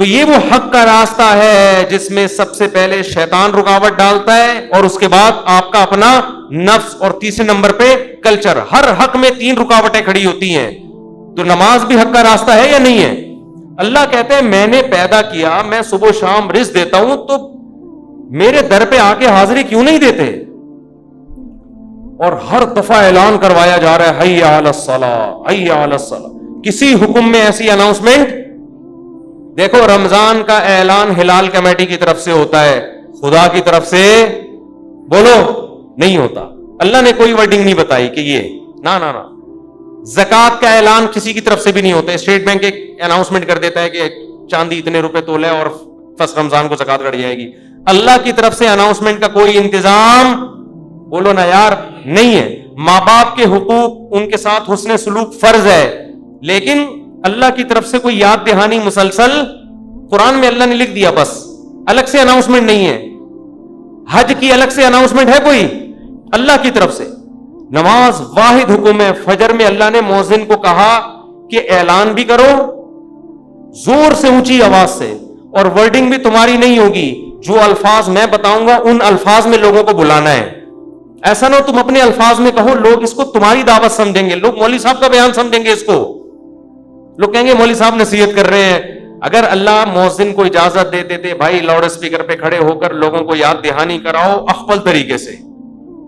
تو یہ وہ حق کا راستہ ہے جس میں سب سے پہلے شیطان رکاوٹ ڈالتا ہے اور اس کے بعد آپ کا اپنا نفس اور تیسرے نمبر پہ کلچر. ہر حق میں 3 رکاوٹیں کھڑی ہوتی ہیں. تو نماز بھی حق کا راستہ ہے یا نہیں ہے؟ اللہ کہتے ہیں میں نے پیدا کیا, میں صبح و شام رزق دیتا ہوں, تو میرے در پہ آ کے حاضری کیوں نہیں دیتے؟ اور ہر دفعہ اعلان کروایا جا رہا ہے حی علی الصلاۃ حی علی الصلاۃ. کسی حکم میں ایسی اناؤنسمنٹ دیکھو, رمضان کا اعلان ہلال کمیٹی کی طرف سے ہوتا ہے, خدا کی طرف سے بولو نہیں ہوتا. اللہ نے کوئی ورڈنگ نہیں بتائی کہ یہ نا نا نا. زکات کا اعلان کسی کی طرف سے بھی نہیں ہوتا. اسٹیٹ بینک ایک اناؤنسمنٹ کر دیتا ہے کہ چاندی اتنے روپے تولے اور فرسٹ رمضان کو زکات کٹ جائے گی. اللہ کی طرف سے اناؤنسمنٹ کا کوئی انتظام بولو نا یار نہیں ہے. ماں باپ کے حقوق, ان کے ساتھ حسن سلوک فرض ہے, لیکن اللہ کی طرف سے کوئی یاد دہانی مسلسل قرآن میں اللہ نے لکھ دیا, بس الگ سے اناؤنسمنٹ نہیں ہے. حج کی الگ سے اناؤنسمنٹ ہے کوئی؟ اللہ کی طرف سے. نماز واحد حکم ہے. فجر میں اللہ نے مؤذن کو کہا کہ اعلان بھی کرو زور سے, اونچی آواز سے, اور ورڈنگ بھی تمہاری نہیں ہوگی. جو الفاظ میں بتاؤں گا ان الفاظ میں لوگوں کو بلانا ہے. ایسا نہ ہو تم اپنے الفاظ میں کہو, لوگ اس کو تمہاری دعوت سمجھیں گے, لوگ مولوی صاحب کا بیان سمجھیں گے اس کو. لوگ کہیں گے مولوی صاحب نصیحت کر رہے ہیں. اگر اللہ مؤذن کو اجازت دیتے تھے بھائی لاؤڈ اسپیکر پہ کھڑے ہو کر لوگوں کو یاد دہانی کراؤ افضل طریقے سے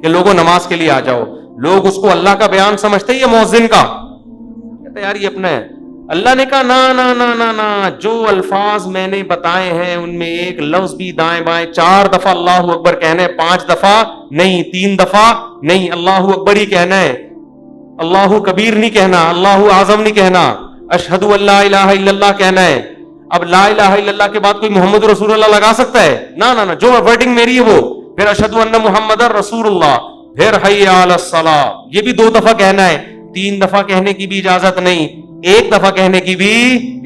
کہ لوگوں نماز کے لیے آ جاؤ, لوگ اس کو اللہ کا بیان سمجھتے یا مؤذن کا؟ کہتے یار یہ اپنا ہے. اللہ نے کہا نا نا نا نا نا, جو الفاظ میں نے بتائے ہیں ان میں ایک لفظ بھی دائیں بائیں 4 دفعہ اللہ اکبر کہنا ہے, 5 دفعہ نہیں, 3 دفعہ نہیں, اللہ اکبر ہی کہنا ہے, اللہ کبیر نہیں کہنا, اللہ اعظم نہیں کہنا, اشہد ان لا الہ الا اللہ کہنا ہے. اب لا الہ الا اللہ کے بعد کوئی محمد رسول اللہ لگا سکتا ہے؟ نا نا نا, جو ورڈنگ میری ہے وہ, پھر اشہد ان محمد رسول اللہ, پھر حی علی الصلاۃ, یہ بھی 2 دفعہ کہنا ہے, 3 دفعہ کہنے کی بھی اجازت نہیں, 1 دفعہ کہنے کی بھی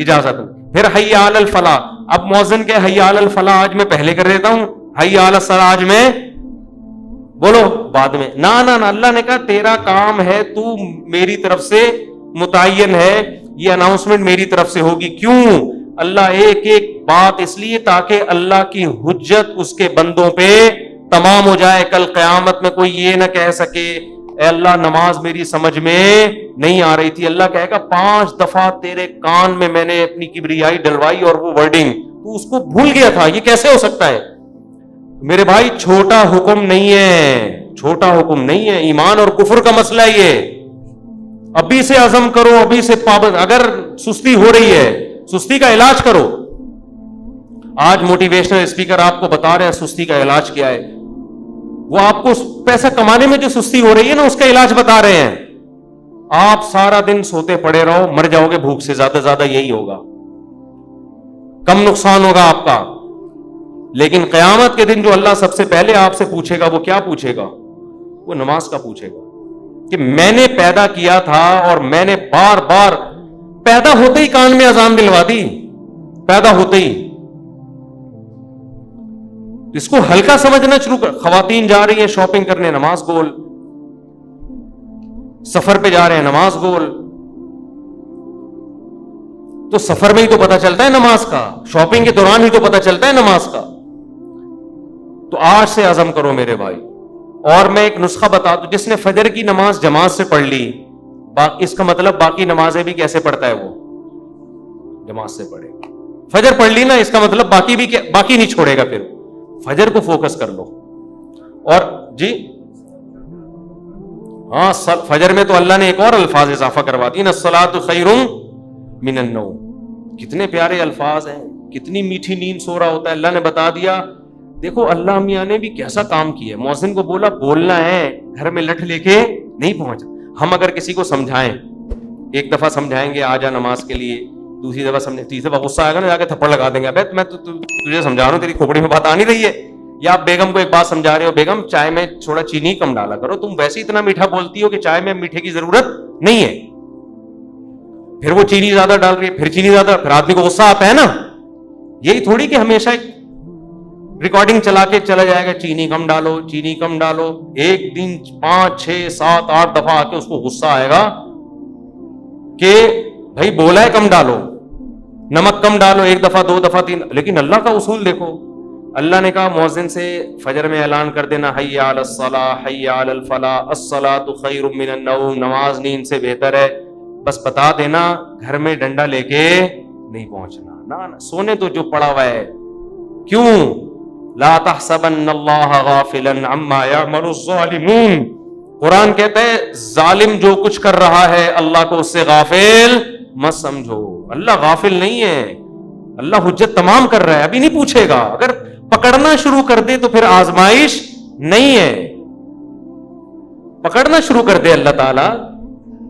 اجازت نہیں. پھر حی علی الفلاح. اب مؤذن کہ حی علی الفلاح آج میں پہلے کر دیتا ہوں, حی علی الصلاۃ آج میں بولو بعد میں. نا نا نا, اللہ نے کہا تیرا کام ہے, تو میری طرف سے متعین ہے, یہ اناؤنسمنٹ میری طرف سے ہوگی. کیوں؟ اللہ ایک ایک بات اس لیے تاکہ اللہ کی حجت اس کے بندوں پہ تمام ہو جائے. کل قیامت میں کوئی یہ نہ کہہ سکے اے اللہ نماز میری سمجھ میں نہیں آ رہی تھی. اللہ کہے گا 5 دفعہ تیرے کان میں نے اپنی کبریائی ڈلوائی اور وہ ورڈنگ تو اس کو بھول گیا تھا, یہ کیسے ہو سکتا ہے؟ میرے بھائی چھوٹا حکم نہیں ہے, چھوٹا حکم نہیں ہے, ایمان اور کفر کا مسئلہ ہے یہ. ابھی سے عزم کرو, ابھی سے پابند. اگر سستی ہو رہی ہے سستی کا علاج کرو. آج موٹیویشنل اسپیکر آپ کو بتا رہے ہیں سستی کا علاج کیا ہے. وہ آپ کو پیسہ کمانے میں جو سستی ہو رہی ہے نا اس کا علاج بتا رہے ہیں. آپ سارا دن سوتے پڑے رہو, مر جاؤ گے بھوک سے, زیادہ زیادہ یہی ہوگا, کم نقصان ہوگا آپ کا. لیکن قیامت کے دن جو اللہ سب سے پہلے آپ سے پوچھے گا وہ کیا پوچھے گا؟ وہ نماز کا پوچھے گا کہ میں نے پیدا کیا تھا اور میں نے بار بار پیدا ہوتے ہی کان میں اذان دلوا دی, پیدا ہوتے ہی. اس کو ہلکا سمجھنا شروع کر. خواتین جا رہی ہیں شاپنگ کرنے, نماز گول. سفر پہ جا رہے ہیں, نماز گول. تو سفر میں ہی تو پتہ چلتا ہے نماز کا, شاپنگ کے دوران ہی تو پتہ چلتا ہے نماز کا. تو آج سے عزم کرو میرے بھائی. اور میں ایک نسخہ بتا دوں, جس نے فجر کی نماز جماعت سے پڑھ لی, اس کا مطلب باقی نمازیں بھی کیسے پڑھتا ہے وہ؟ جماعت سے پڑھے. فجر پڑھ لی نا, اس کا مطلب باقی نہیں چھوڑے گا. پھر فجر کو فوکس کر لو. اور جی ہاں, فجر میں تو اللہ نے ایک اور الفاظ اضافہ کروا دی نا, الصلاۃ خیر من النوم. کتنے پیارے الفاظ ہیں, کتنی میٹھی نیند سو رہا ہوتا ہے. اللہ نے بتا دیا. دیکھو اللہ میاں نے بھی کیسا کام کیا. مؤذن کو بولا بولنا ہے, گھر میں لٹھ لے کے نہیں پہنچا. ہم اگر کسی کو سمجھائیں, 1 دفعہ سمجھائیں گے آ جا نماز کے لیے, دوسری دفعہ سمجھیں, تیسری دفعہ غصہ آئے گا نا, جا کے تھپڑ لگا دیں گے. ابے میں تجھے سمجھا رہا ہوں, تیری کھوپڑی میں بات آ نہیں رہی ہے. یا آپ بیگم کو ایک بات سمجھا رہے ہو, بیگم چائے میں تھوڑا چینی کم ڈالا کرو, تم ویسے اتنا میٹھا بولتی ہو کہ چائے میں میٹھے کی ضرورت نہیں ہے. پھر وہ چینی زیادہ ڈال رہی ہے, پھر چینی زیادہ, پھر آدمی کو غصہ آتا ہے نا. یہی تھوڑی کہ ہمیشہ ایک ریکارڈنگ چلا کے چلا جائے گا, چینی کم ڈالو, چینی کم ڈالو. ایک دن 5 6 7 8 دفعہ آ کے اس کو غصہ آئے گا کہ بھائی بولا ہے کم ڈالو, نمک کم ڈالو، 1 دفعہ 2 دفعہ 3، لیکن اللہ کا اصول دیکھو. اللہ نے کہا مؤذن سے فجر میں اعلان کر دینا حی علی الصلاۃ حی علی الفلاح الصلاۃ خیر من النوم، نماز نیند سے بہتر ہے. بس بتا دینا، گھر میں ڈنڈا لے کے نہیں پہنچنا، نہ سونے تو جو پڑا ہوا ہے. کیوں؟ لا تحسبن اللہ غافلا عما یعمل الظالمون. قرآن کہتا ہے ظالم جو کچھ کر رہا ہے اللہ کو اس سے غافل مت سمجھو. اللہ غافل نہیں ہے، اللہ حجت تمام کر رہا ہے، ابھی نہیں پوچھے گا. اگر پکڑنا شروع کر دے تو پھر آزمائش نہیں ہے. پکڑنا شروع کر دے اللہ تعالیٰ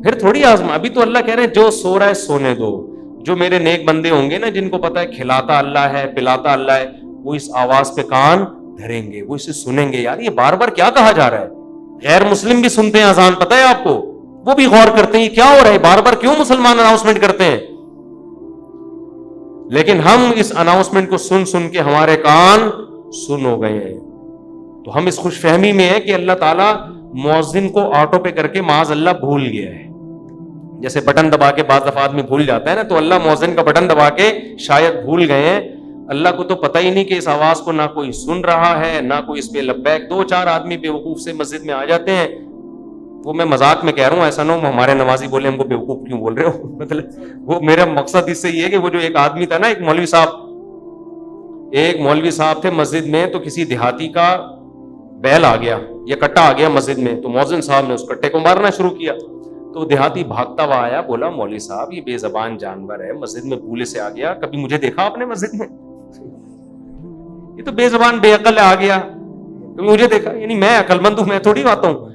پھر تھوڑی آزما. ابھی تو اللہ کہہ رہے ہیں جو سو رہا ہے سونے دو. جو میرے نیک بندے ہوں گے نا، جن کو پتا ہے کھلاتا اللہ ہے پلاتا اللہ ہے، وہ اس آواز پہ کان دھریں گے، وہ اسے سنیں گے. یار یہ بار بار کیا کہا جا رہا ہے؟ غیر مسلم بھی سنتے ہیں اذان، پتہ ہے آپ کو، وہ بھی غور کرتے ہیں یہ کیا ہو رہا ہے، بار بار کیوں مسلمان اناؤنسمنٹ کرتے ہیں. لیکن ہم اس اناؤنسمنٹ کو سن سن کے ہمارے کان سن ہو گئے ہیں. تو ہم اس خوش فہمی میں ہیں کہ اللہ تعالیٰ مؤذن کو آٹو پہ کر کے معاذ اللہ بھول گیا ہے. جیسے بٹن دبا کے بعض دفعہ آدمی بھول جاتا ہے نا، تو اللہ مؤذن کا بٹن دبا کے شاید بھول گئے ہیں. اللہ کو تو پتہ ہی نہیں کہ اس آواز کو نہ کوئی سن رہا ہے نہ کوئی اس پہ لبیک. 2-4 آدمی بیوقوف سے مسجد میں آ جاتے ہیں. وہ میں مذاق میں کہہ رہا ہوں، ایسا نہ ہو ہمارے نمازی بولے ہم کو بیوقوف کیوں بول رہے ہو. مطلب وہ میرا مقصد اس سے یہ ہے کہ وہ جو ایک آدمی تھا نا، ایک مولوی صاحب تھے مسجد میں، تو کسی دیہاتی کا بیل آ گیا یا کٹا آ گیا مسجد میں، تو مؤذن صاحب نے اس کٹے کو مارنا شروع کیا. تو دیہاتی بھاگتا ہوا آیا، بولا مولوی صاحب یہ بے زبان جانور ہے، مسجد میں بھولے سے آ گیا، کبھی مجھے دیکھا آپ نے مسجد میں؟ یہ تو بے زبان بے عقل آ گیا، مجھے دیکھا؟ یعنی میں عقل مند ہوں، میں تھوڑی آتا ہوں.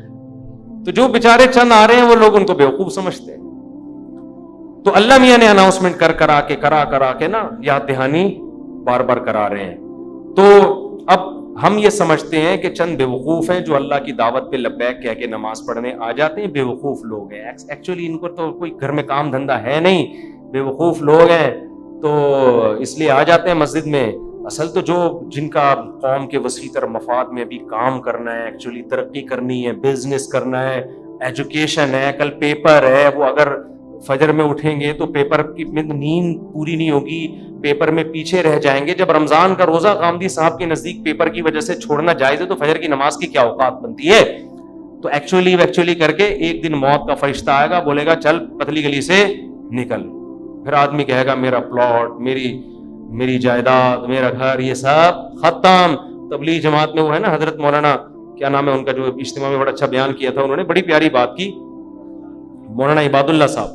تو جو بیچارے چند آ رہے ہیں وہ لوگ ان کو بیوقوف سمجھتے ہیں. تو اللہ میاں نے اناؤنسمنٹ کرا کے نا یاد دہانی بار بار کرا رہے ہیں. تو اب ہم یہ سمجھتے ہیں کہ چند بیوقوف ہیں جو اللہ کی دعوت پہ لبیک کہہ کے نماز پڑھنے آ جاتے ہیں. بیوقوف لوگ ہیں، ایکچولی ان کو تو کوئی گھر میں کام دھندا ہے نہیں، بیوقوف لوگ ہیں، تو اس لیے آ جاتے ہیں مسجد میں. اصل تو جو جن کا قوم کے وسیع تر مفاد میں بھی کام کرنا ہے، ایکچولی ترقی کرنی ہے، بزنس کرنا ہے، ایجوکیشن ہے، کل پیپر ہے، وہ اگر فجر میں اٹھیں گے تو پیپر کی نیند پوری نہیں ہوگی، پیپر میں پیچھے رہ جائیں گے. جب رمضان کا روزہ غامدی صاحب کے نزدیک پیپر کی وجہ سے چھوڑنا جائز ہے تو فجر کی نماز کی کیا اوقات بنتی ہے؟ تو ایکچولی کر کے ایک دن موت کا فرشتہ آئے گا، بولے گا چل پتلی گلی سے نکل. پھر آدمی کہے گا میرا پلاٹ، میری جائیداد، میرا گھر، یہ سب ختم. تبلیغ جماعت میں وہ ہے نا حضرت مولانا کیا نام ہے ان کا، جو اجتماع میں بڑا اچھا بیان کیا تھا، انہوں نے بڑی پیاری بات کی، مولانا عباد اللہ صاحب،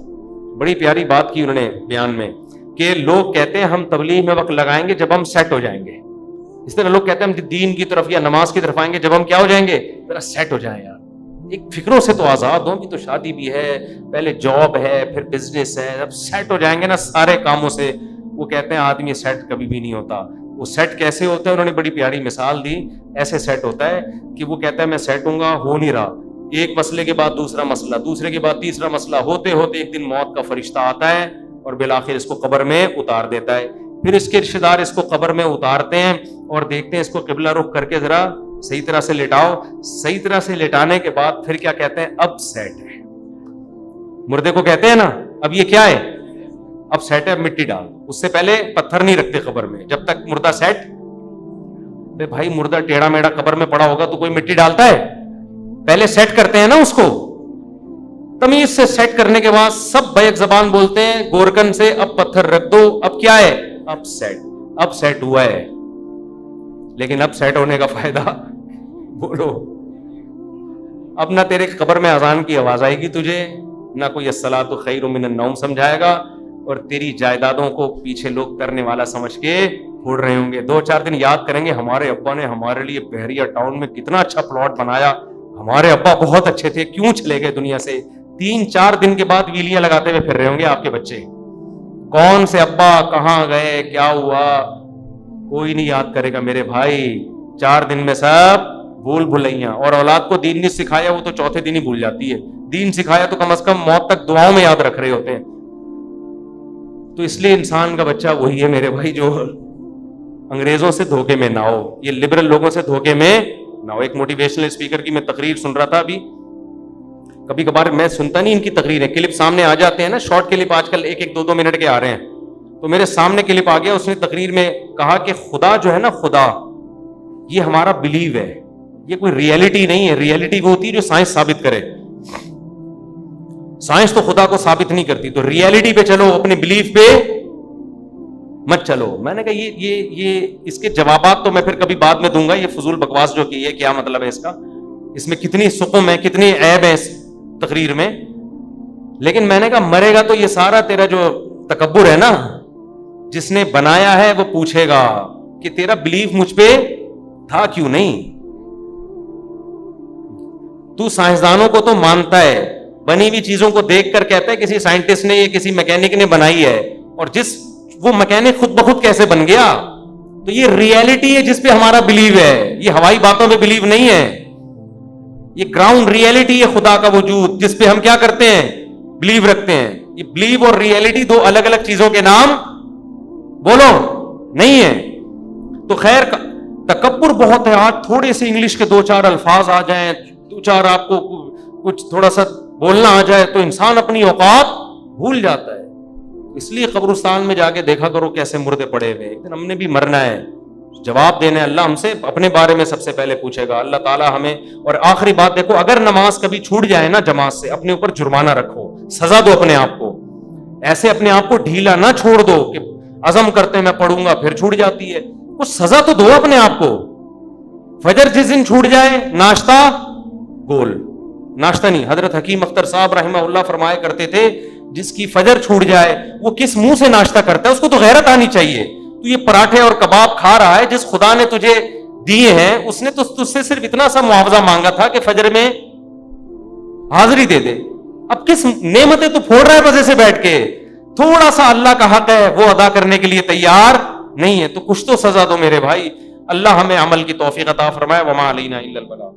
بڑی پیاری بات کی انہوں نے بیان میں، کہ لوگ کہتے ہیں ہم تبلیغ میں وقت لگائیں گے جب ہم سیٹ ہو جائیں گے. اس طرح لوگ کہتے ہیں ہم دین کی طرف یا نماز کی طرف آئیں گے جب ہم کیا ہو جائیں گے، ذرا سیٹ ہو جائیں. یار ایک فکروں سے تو آزاد ہوں، بھی تو شادی بھی ہے، پہلے جاب ہے، پھر بزنس ہے، جب سیٹ ہو جائیں گے نا سارے کاموں سے. وہ کہتے ہیں آدمی سیٹ کبھی بھی نہیں ہوتا. وہ سیٹ کیسے ہوتا ہے؟ انہوں نے بڑی پیاری مثال دی. ایسے سیٹ ہوتا ہے کہ وہ کہتا ہے میں سیٹ ہوں گا، ہو نہیں رہا، ایک مسئلے کے بعد دوسرا مسئلہ، دوسرے کے بعد تیسرا مسئلہ، ہوتے ہوتے ایک دن موت کا فرشتہ آتا ہے اور بالآخر اس کو قبر میں اتار دیتا ہے. پھر اس کے رشتے دار اس کو قبر میں اتارتے ہیں اور دیکھتے ہیں اس کو قبلہ رخ کر کے ذرا صحیح طرح سے لٹاؤ. صحیح طرح سے لٹانے کے بعد پھر کیا کہتے ہیں؟ اب سیٹ ہے. مردے کو کہتے ہیں نا اب یہ کیا ہے؟ اب سیٹ ہے، اب مٹی ڈال. اس سے پہلے پتھر نہیں رکھتے قبر میں جب تک مردہ سیٹ. بھائی مردہ ٹیڑھا میڑھا قبر میں پڑا ہوگا تو کوئی مٹی ڈالتا ہے؟ پہلے سیٹ کرتے ہیں نا اس کو. تمیز سے سیٹ کرنے کے بعد سب بیک زبان بولتے ہیں گورکن سے اب پتھر رکھ دو. اب کیا ہے؟ اب سیٹ ہوا ہے. لیکن اب سیٹ ہونے کا فائدہ بولو. اب نہ تیرے قبر میں اذان کی آواز آئے گی تجھے، نہ کوئی الصلاۃ خیر من النوم سمجھائے گا، اور تیری جائیدادوں کو پیچھے لوگ کرنے والا سمجھ کے پھوڑ رہے ہوں گے. 2-4 دن یاد کریں گے ہمارے ابا نے ہمارے لیے بحریہ ٹاؤن میں کتنا اچھا پلاٹ بنایا، ہمارے ابا بہت اچھے تھے، کیوں چلے گئے دنیا سے. 3-4 دن کے بعد ویلیاں لگاتے ہوئے پھر رہے ہوں گے آپ کے بچے. کون سے ابا کہاں گئے، کیا ہوا، کوئی نہیں یاد کرے گا میرے بھائی. 4 دن میں سب بھول بھلائیاں. اور اولاد کو دین نہیں سکھایا وہ تو چوتھے دن ہی بھول جاتی ہے. دین سکھایا تو کم از کم موت تک دعاؤں میں یاد رکھ رہے ہوتے ہیں. تو اس لیے انسان کا بچہ وہی ہے میرے بھائی جو انگریزوں سے دھوکے میں نہ ہو، یہ لبرل لوگوں سے دھوکے میں نہ ہو. ایک موٹیویشنل اسپیکر کی میں تقریر سن رہا تھا ابھی. کبھی کبھار میں سنتا نہیں ان کی تقریریں، کلپ سامنے آ جاتے ہیں نا، شارٹ کلپ آج کل 1-2 منٹ کے آ رہے ہیں. تو تو میرے سامنے کلپ آ گیا, اس نے تقریر میں کہا کہ خدا جو ہے نا, خدا یہ ہمارا بلیو ہے, یہ کوئی ریئلٹی نہیں ہے. ریئلٹی وہ ہوتی ہے جو سائنس ثابت کرے, سائنس تو خدا کو ثابت نہیں کرتی. تو ریئلٹی پہ چلو, اپنے بلیو پہ مت چلو. میں نے کہا یہ اس کے جوابات تو میں پھر کبھی بعد میں دوں گا. یہ فضول بکواس جو کی ہے, کیا مطلب ہے اس کا, اس میں کتنی سقم ہے, کتنی عیب ہے اس تقریر میں. لیکن میں نے کہا مرے گا تو یہ سارا تیرا جو تکبر ہے نا, جس نے بنایا ہے وہ پوچھے گا کہ تیرا بلیف مجھ پہ تھا کیوں نہیں. تو سائنسدانوں کو تو مانتا ہے, بنی ہوئی چیزوں کو دیکھ کر کہتا ہے کسی سائنٹسٹ نے یا کسی میکینک نے بنائی ہے, اور وہ میکینک خود بخود کیسے بن گیا. تو یہ ریئلٹی ہے جس پہ ہمارا بلیو ہے, یہ ہوائی باتوں پہ بلیو نہیں ہے. یہ گراؤنڈ ریئلٹی ہے خدا کا وجود, جس پہ ہم کیا کرتے ہیں, بلیو رکھتے ہیں. یہ بلیو اور ریئلٹی دو الگ الگ چیزوں کے نام بولو نہیں ہے. تو خیر, تکبر بہت ہے. آج تھوڑے سے انگلش کے 2-4 الفاظ آ جائیں, 2-4 آپ کو کچھ تھوڑا سا بولنا آ جائے تو انسان اپنی اوقات بھول جاتا ہے. اس لیے قبرستان میں جا کے دیکھا کرو کیسے مردے پڑے ہوئے. ایک دن ہم نے بھی مرنا ہے, جواب دینا ہے. اللہ ہم سے اپنے بارے میں سب سے پہلے پوچھے گا, اللہ تعالیٰ ہمیں. اور آخری بات دیکھو, اگر نماز کبھی چھوٹ جائے نا جماعت سے, اپنے اوپر جرمانہ رکھو, سزا دو اپنے آپ کو. ایسے اپنے آپ کو ڈھیلا نہ چھوڑ دو کہ عزم کرتے میں پڑھوں گا پھر چھوٹ جاتی ہے. کچھ سزا تو دو اپنے آپ کو. فجر جس دن چھوٹ جائے, ناشتہ گول, ناشتہ نہیں. حضرت حکیم اختر صاحب رحمہ اللہ فرمایا کرتے تھے, جس کی فجر چھوٹ جائے وہ کس منہ سے ناشتہ کرتا ہے, اس کو تو غیرت آنی چاہیے. تو یہ پراٹھے اور کباب کھا رہا ہے, جس خدا نے تجھے دیے ہیں اس نے تو تجھ سے صرف اتنا سا معاوضہ مانگا تھا کہ فجر میں حاضری دے دے. اب کس نعمتیں تو پھوڑ رہا ہے بس ایسے بیٹھ کے. تھوڑا سا اللہ کا حق ہے وہ ادا کرنے کے لیے تیار نہیں ہے, تو کچھ تو سزا دو میرے بھائی. اللہ ہمیں عمل کی توفیق عطا فرمائے. وما علینا الا البلاغ.